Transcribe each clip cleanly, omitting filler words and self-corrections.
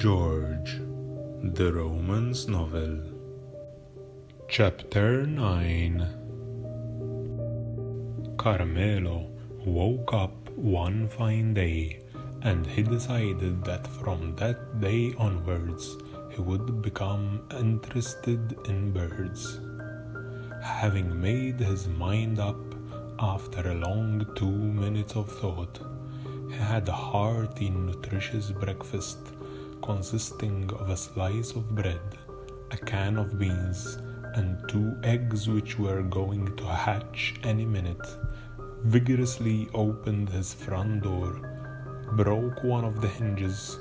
George, the Romance Novel. Chapter 9. Carmelo woke up one fine day, and he decided that from that day onwards he would become interested in birds. Having made his mind up after a long 2 minutes of thought, he had a hearty, nutritious breakfast consisting of a slice of bread, a can of beans, and 2 eggs which were going to hatch any minute, vigorously opened his front door, broke one of the hinges.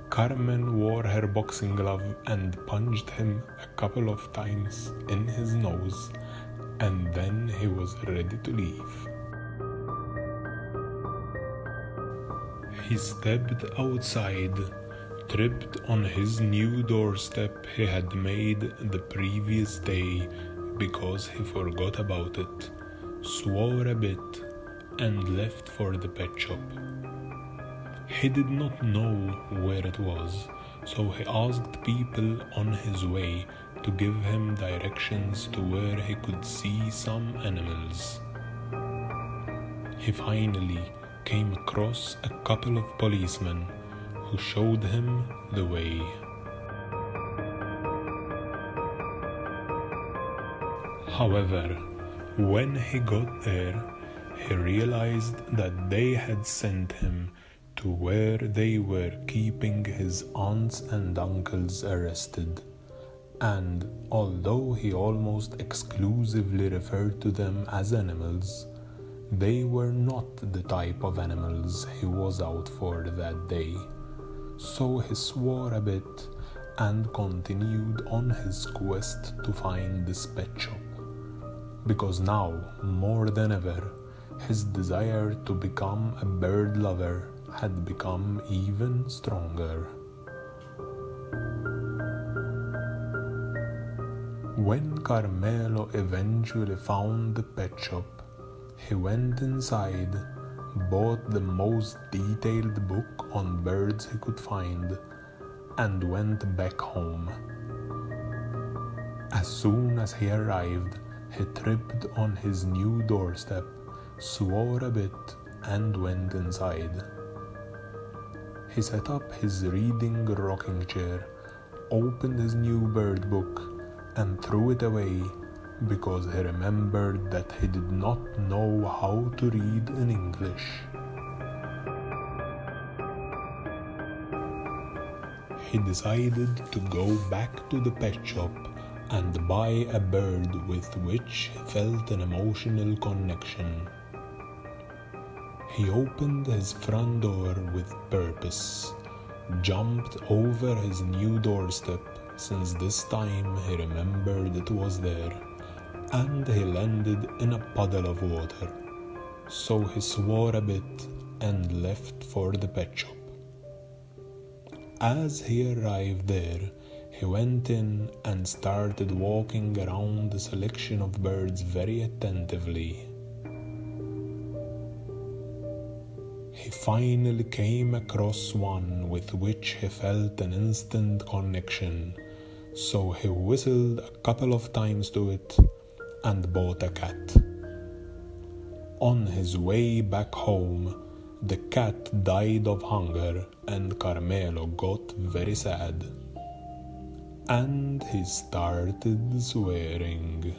Carmen wore her boxing glove and punched him a couple of times in his nose, and then he was ready to leave. He stepped outside, tripped on his new doorstep he had made the previous day because he forgot about it, swore a bit, and left for the pet shop. He did not know where it was, so he asked people on his way to give him directions to where he could see some animals. He finally came across a couple of policemen who showed him the way. However, when he got there, he realized that they had sent him to where they were keeping his aunts and uncles arrested, and although he almost exclusively referred to them as animals, they were not the type of animals he was out for that day. So he swore a bit and continued on his quest to find this pet shop, because now, more than ever, his desire to become a bird lover had become even stronger. When Carmelo eventually found the pet shop, he went inside, bought the most detailed book on birds he could find, and went back home. As soon as he arrived, he tripped on his new doorstep, swore a bit, and went inside. He set up his reading rocking chair, opened his new bird book, and threw it away because he remembered that he did not know how to read in English. He decided to go back to the pet shop and buy a bird with which he felt an emotional connection. He opened his front door with purpose, jumped over his new doorstep, since this time he remembered it was there, and he landed in a puddle of water. So he swore a bit and left for the pet shop. As he arrived there, he went in and started walking around the selection of birds very attentively. He finally came across one with which he felt an instant connection, so he whistled a couple of times to it and bought a cat. On his way back home, the cat died of hunger and Carmelo got very sad. And he started swearing.